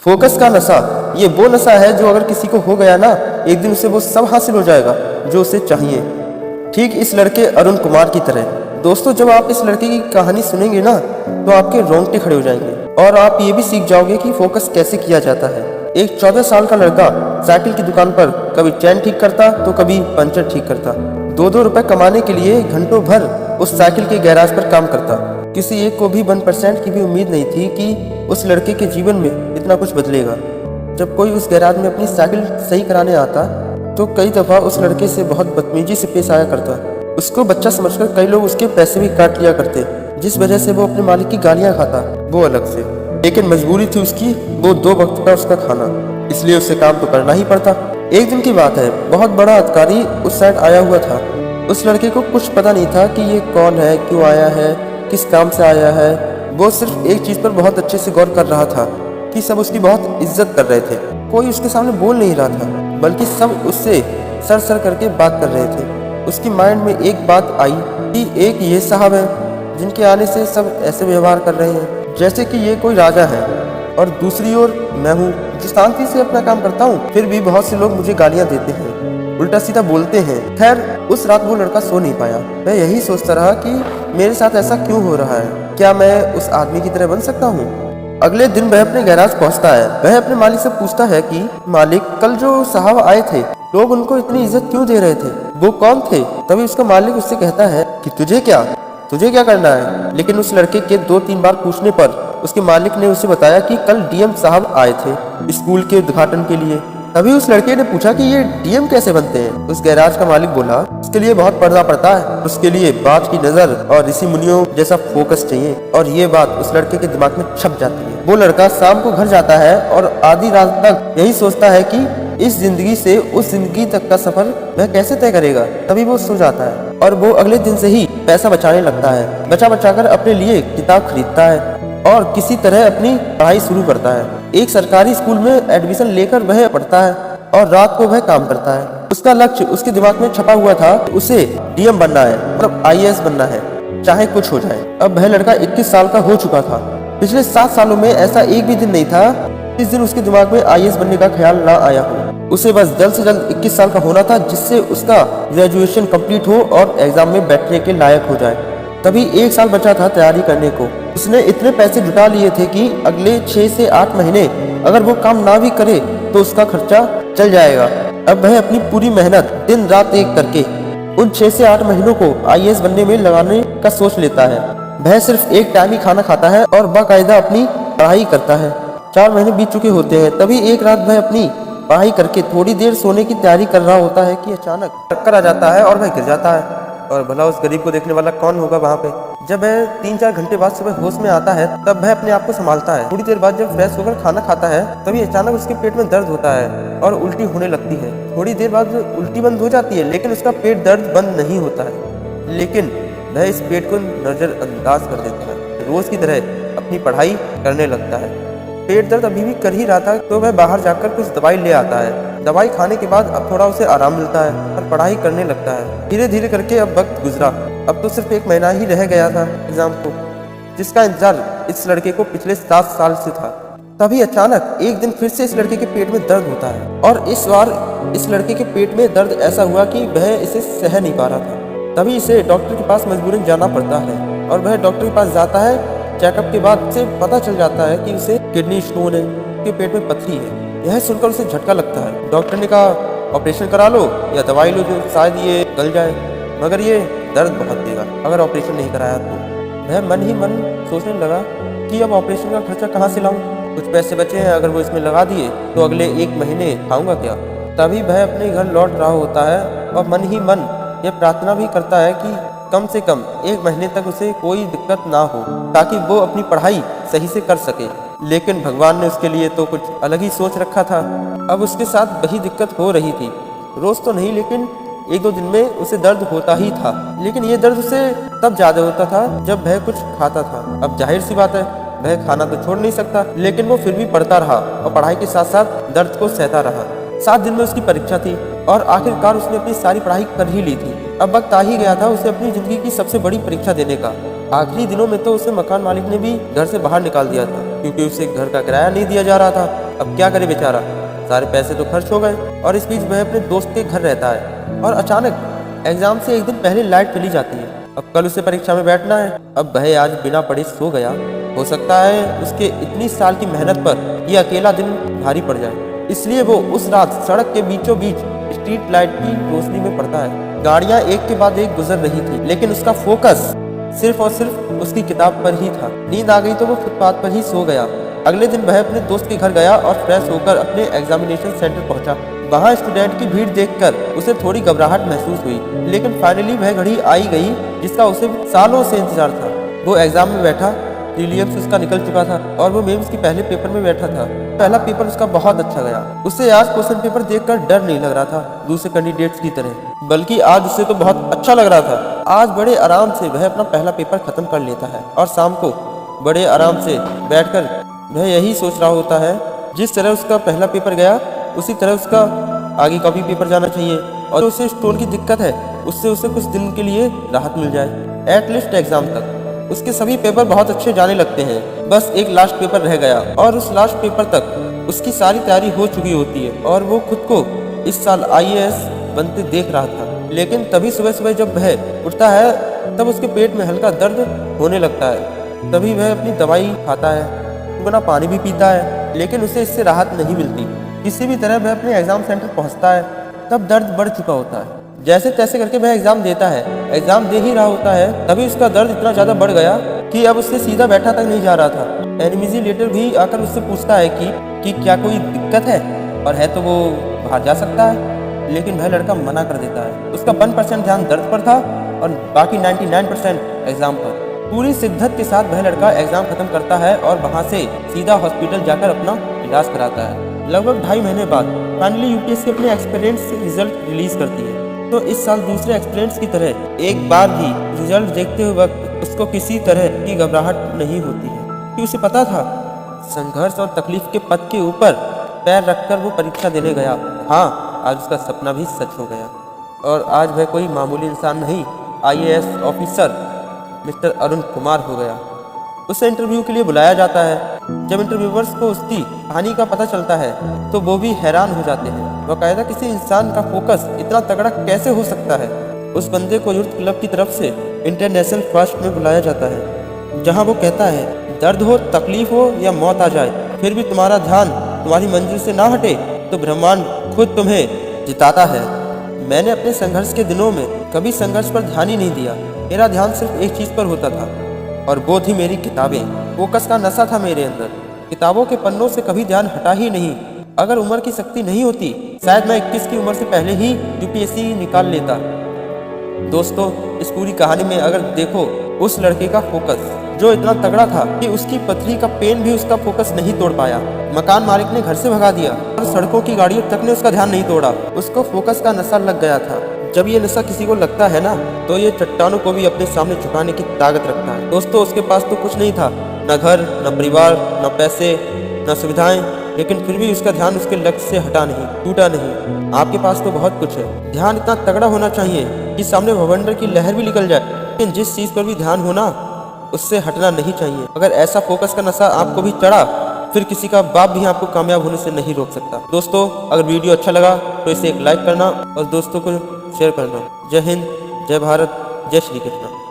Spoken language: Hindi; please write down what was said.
फोकस का नशा, ये वो नशा है जो अगर किसी को हो गया ना, एक दिन उसे वो सब हासिल हो जाएगा जो उसे चाहिए। ठीक इस लड़के अरुण कुमार की तरह। दोस्तों, जब आप इस लड़के की कहानी सुनेंगे ना, तो आपके रोंगटे खड़े हो जाएंगे और आप ये भी सीख जाओगे कि फोकस कैसे किया जाता है। एक 14 साल का लड़का साइकिल की दुकान पर कभी चैन ठीक करता तो कभी पंचर ठीक करता। 2-2 रुपए कमाने के लिए घंटों भर उस साइकिल के गैराज पर काम करता। किसी एक को भी 1% की भी उम्मीद नहीं थी कि उस लड़के के जीवन में इतना कुछ बदलेगा। जब कोई उस गैराज में अपनी साइकिल सही कराने आता तो कई दफ़ा उस लड़के से बहुत बदतमीजी से पेश आया करता। उसको बच्चा समझकर कई लोग उसके पैसे भी काट लिया करते, जिस वजह से वो अपने मालिक की गालियां खाता, वो अलग से। लेकिन मजबूरी थी उसकी, वो 2 वक्त का उसका खाना, इसलिए उसे काम तो करना ही पड़ता। एक दिन की बात है, बहुत बड़ा अधिकारी उस साइड आया हुआ था। उस लड़के को कुछ पता नहीं था कि ये कौन है, क्यों आया है, किस काम से आया है। वो सिर्फ एक चीज पर बहुत अच्छे से गौर कर रहा था कि सब उसकी बहुत इज्जत कर रहे थे। कोई उसके सामने बोल नहीं रहा था, बल्कि सब उससे सर सर करके बात कर रहे थे। उसकी माइंड में एक बात आई कि एक ये साहब है जिनके आने से सब ऐसे व्यवहार कर रहे हैं जैसे कि ये कोई राजा है, और दूसरी ओर मैं हूँ जो शांति से अपना काम करता हूँ, फिर भी बहुत से लोग मुझे गालियाँ देते हैं, उल्टा सीधा बोलते हैं। खैर, उस रात वो लड़का सो नहीं पाया। मैं यही सोचता रहा कि मेरे साथ ऐसा क्यों हो रहा है, क्या मैं उस आदमी की तरह बन सकता हूँ। अगले दिन वह अपने गैराज पहुंचता है। वह अपने मालिक से पूछता है कि मालिक, कल जो साहब आए थे, लोग उनको इतनी इज्जत क्यों दे रहे थे, वो कौन थे। तभी उसका मालिक उससे कहता है कि तुझे क्या करना है। लेकिन उस लड़के के 2-3 बार पूछने पर उसके मालिक ने उसे बताया कि कल डीएम साहब आए थे स्कूल के उद्घाटन के लिए। तभी उस लड़के ने पूछा कि ये डीएम कैसे बनते हैं। उस गैराज का मालिक बोला, उसके लिए बहुत पर्दा पड़ता है, उसके लिए बात की नजर और ऋषि मुनियों जैसा फोकस चाहिए। और ये बात उस लड़के के दिमाग में छप जाती है। वो लड़का शाम को घर जाता है और आधी रात तक यही सोचता है कि इस जिंदगी से उस जिंदगी तक का सफर वह कैसे तय करेगा। तभी वो सो जाता है और वो अगले दिन से ही पैसा बचाने लगता है। बचाकर अपने लिए किताब खरीदता है और किसी तरह अपनी पढ़ाई शुरू करता है। एक सरकारी स्कूल में एडमिशन लेकर वह पढ़ता है और रात को वह काम करता है। उसका लक्ष्य उसके दिमाग में छपा हुआ था, उसे डीएम बनना है, मतलब आईएएस बनना है, चाहे कुछ हो जाए। अब वह लड़का 21 साल का हो चुका था। पिछले 7 सालों में ऐसा एक भी दिन नहीं था इस दिन उसके दिमाग में आईएएस बनने का ख्याल ना आया हो। उसे बस जल्द से जल्द 21 साल का होना था, जिससे उसका ग्रेजुएशन कंप्लीट हो और एग्जाम में बैठने के लायक हो जाए। तभी 1 साल बचा था तैयारी करने को। उसने इतने पैसे जुटा लिए थे कि अगले 6 से 8 महीने अगर वो काम ना भी करे तो उसका खर्चा चल जाएगा। अब वह अपनी पूरी मेहनत दिन रात एक करके उन 6 से 8 महीनों को आईएएस बनने में लगाने का सोच लेता है। वह सिर्फ एक टाइम ही खाना खाता है और बाकायदा अपनी पढ़ाई करता है। 4 महीने बीत चुके होते हैं। तभी एक रात वह अपनी पढ़ाई करके थोड़ी देर सोने की तैयारी कर रहा होता है कि अचानक चक्कर आ जाता है और वह गिर जाता है। और भला उस गरीब को देखने वाला कौन होगा वहाँ पे। जब वह 3-4 घंटे बाद सुबह होश में आता है, तब वह अपने आप को संभालता है। थोड़ी देर बाद जब फ्रेश होकर खाना खाता है, तभी अचानक उसके पेट में दर्द होता है और उल्टी होने लगती है। थोड़ी देर बाद उल्टी बंद हो जाती है, लेकिन उसका पेट दर्द बंद नहीं होता है। लेकिन वह इस पेट को नजरअंदाज कर देता है। रोज की तरह अपनी पढ़ाई करने लगता है। पेट दर्द अभी भी कर ही रहा था तो वह बाहर जाकर कुछ दवाई ले आता है। दवाई खाने के बाद अब थोड़ा उसे आराम मिलता है और पढ़ाई करने लगता है। धीरे धीरे करके अब वक्त गुजरा। अब तो सिर्फ 1 महीना ही रह गया था एग्जाम को, जिसका इंतजार इस लड़के को पिछले 7 साल से था। तभी अचानक एक दिन फिर से इस लड़के के पेट में दर्द होता है और इस बार इस लड़के के पेट में दर्द ऐसा हुआ कि वह इसे सह नहीं पा रहा था। तभी इसे डॉक्टर के पास मजबूरन जाना पड़ता है और वह डॉक्टर के पास जाता है। चेकअप के बाद से पता चल जाता है कि उसे किडनी स्टोन है, उसके पेट में पथरी है। यह सुनकर उसे झटका लगता है। डॉक्टर ने कहा ऑपरेशन करा लो या दवाई लो जो शायद ये गल जाए, मगर ये दर्द बहुत देगा अगर ऑपरेशन नहीं कराया तो। वह मन ही मन सोचने लगा कि अब ऑपरेशन का खर्चा कहाँ से लाऊं। कुछ पैसे बचे हैं, अगर वो इसमें लगा दिए तो अगले 1 महीने खाऊंगा क्या। तभी वह अपने घर लौट रहा होता है और मन ही मन यह प्रार्थना भी करता है कि कम से कम 1 महीने तक उसे कोई दिक्कत ना हो, ताकि वो अपनी पढ़ाई सही से कर सके। लेकिन भगवान ने उसके लिए तो कुछ अलग ही सोच रखा था। अब उसके साथ वही दिक्कत हो रही थी। रोज तो नहीं, लेकिन 1-2 दिन में उसे दर्द होता ही था। लेकिन ये दर्द उसे तब ज्यादा होता था जब वह कुछ खाता था। अब जाहिर सी बात है, वह खाना तो छोड़ नहीं सकता, लेकिन वो फिर भी पढ़ता रहा और पढ़ाई के साथ साथ दर्द को सहता रहा। 7 दिन में उसकी परीक्षा थी और आखिरकार उसने अपनी सारी पढ़ाई कर ही ली थी। अब वक्त आ ही गया था उसे अपनी जिंदगी की सबसे बड़ी परीक्षा देने का। आखिरी दिनों में तो उसे मकान मालिक ने भी घर से बाहर निकाल दिया था, क्योंकि उसे घर का किराया नहीं दिया जा रहा था। अब क्या करे बेचारा, सारे पैसे तो खर्च हो गए। और इस बीच वह अपने दोस्त के घर रहता है और अचानक एग्जाम से एक दिन पहले लाइट चली जाती है। अब कल उसे परीक्षा में बैठना है। अब वह आज बिना पढ़े सो गया। हो सकता है उसके इतनी साल की मेहनत पर यह अकेला दिन भारी पड़ जाए, इसलिए वो उस रात सड़क के बीचों बीच स्ट्रीट लाइट की रोशनी में पड़ता है। गाड़ियां एक के बाद एक गुजर रही थी, लेकिन उसका फोकस सिर्फ और सिर्फ उसकी किताब पर ही था। नींद आ गई तो वो फुटपाथ पर ही सो गया। अगले दिन वह अपने दोस्त के घर गया और फ्रेश होकर अपने एग्जामिनेशन सेंटर पहुंचा। वहां स्टूडेंट की भीड़ देखकर उसे थोड़ी घबराहट महसूस हुई, लेकिन फाइनली वह घड़ी आई गई जिसका उसे सालों से इंतजार था। वो एग्जाम में बैठा, प्रीलिम्स उसका निकल चुका था और वो मेंस के पहले पेपर में बैठा था। पहला पेपर उसका बहुत अच्छा गया। उसे आज क्वेश्चन पेपर देखकर डर नहीं लग रहा था दूसरे कैंडिडेट्स की तरह, बल्कि आज उसे तो बहुत अच्छा लग रहा था। आज बड़े आराम से वह अपना पहला पेपर खत्म कर लेता है और शाम को बड़े आराम से बैठकर वह यही सोच रहा होता है, जिस तरह उसका पहला पेपर गया उसी तरह उसका आगे का भी पेपर जाना चाहिए और उसे स्टोन की दिक्कत है उससे उसे कुछ दिन के लिए राहत मिल जाए। एटलीस्ट एग्जाम तक उसके सभी पेपर बहुत अच्छे जाने लगते हैं। बस एक लास्ट पेपर रह गया और उस लास्ट पेपर तक उसकी सारी तैयारी हो चुकी होती है और वो खुद को इस साल IAS बनते देख रहा था। लेकिन तभी सुबह सुबह जब वह उठता है तब उसके पेट में हल्का दर्द होने लगता है। तभी वह अपनी दवाई खाता है, गुना पानी भी पीता है, लेकिन उसे इससे राहत नहीं मिलती। किसी भी तरह वह अपने एग्जाम सेंटर पहुंचता है तब दर्द बढ़ चुका होता है। जैसे तैसे करके वह एग्जाम देता है। एग्जाम दे ही रहा होता है तभी उसका दर्द इतना ज्यादा बढ़ गया कि अब उससे सीधा बैठा तक नहीं जा रहा था। इन्विजिलेटर भी आकर उससे पूछता है कि क्या कोई दिक्कत है, और है तो वो बाहर जा सकता है, लेकिन वह लड़का मना कर देता है। उसका 1% ध्यान दर्द पर था और बाकी 99% एग्जाम पर। पूरी शिद्दत के साथ वह लड़का एग्जाम खत्म करता है और वहां से सीधा हॉस्पिटल जाकर अपना इलाज कराता है। लगभग 2.5 महीने बाद फाइनली UPSC अपने एक्सपीरियंस से रिजल्ट रिलीज करती है। तो इस साल दूसरे एक्सपीरियंस की तरह एक बार भी रिजल्ट देखते हुए वक्त उसको किसी तरह की घबराहट नहीं होती है, कि उसे पता था संघर्ष और तकलीफ के पद के ऊपर पैर रखकर वो परीक्षा देने गया। हाँ, आज उसका सपना भी सच हो गया और आज वह कोई मामूली इंसान नहीं, IAS officer mister Arun Kumar हो गया। उसे इंटरव्यू के लिए बुलाया जाता है। जब इंटरव्यूअर्स को उसकी कहानी का पता चलता है तो वो भी हैरान हो जाते हैं। बाकायदा किसी इंसान का फोकस इतना तगड़ा कैसे हो सकता है। उस बंदे को यूथ क्लब की तरफ से इंटरनेशनल फर्स्ट में बुलाया जाता है, जहां वो कहता है दर्द हो, तकलीफ हो या मौत आ जाए, फिर भी तुम्हारा ध्यान तुम्हारी मंजिल से ना हटे तो ब्रह्मांड खुद तुम्हें जिताता है। मैंने अपने संघर्ष के दिनों में कभी संघर्ष पर ध्यान ही नहीं दिया। मेरा ध्यान सिर्फ एक चीज पर होता था और वो थी मेरी किताबें। फोकस का नशा था मेरे अंदर। किताबों के पन्नों से कभी ध्यान हटा ही नहीं। अगर उम्र की शक्ति नहीं होती शायद मैं 21 की उम्र से पहले ही UPSC निकाल लेता। दोस्तों, इस पूरी कहानी में अगर देखो उस लड़के का फोकस जो इतना तगड़ा था कि उसकी पथरी का पेन भी उसका फोकस नहीं तोड़ पाया। मकान मालिक ने घर से भगा दिया और सड़कों की गाड़ियों तक ने उसका ध्यान नहीं तोड़ा। उसको फोकस का नशा लग गया था। जब ये नशा किसी को लगता है ना तो ये चट्टानों को भी अपने सामने झुकाने की ताकत रखता है। दोस्तों, उसके पास तो कुछ नहीं था, न घर, न परिवार, न पैसे, न सुविधाएं, लेकिन फिर भी उसका ध्यान उसके लक्ष्य से हटा नहीं, टूटा नहीं। आपके पास तो बहुत कुछ है। ध्यान इतना तगड़ा होना चाहिए कि सामने भवंडर की लहर भी निकल जाए, लेकिन जिस चीज पर भी ध्यान होना उससे हटना नहीं चाहिए। अगर ऐसा फोकस का नशा आपको भी चढ़ा फिर किसी का बाप भी आपको कामयाब होने से नहीं रोक सकता। दोस्तों, अगर वीडियो अच्छा लगा तो इसे एक लाइक करना और दोस्तों को शेयर करना। जय हिंद, जय भारत, जय श्री कृष्ण।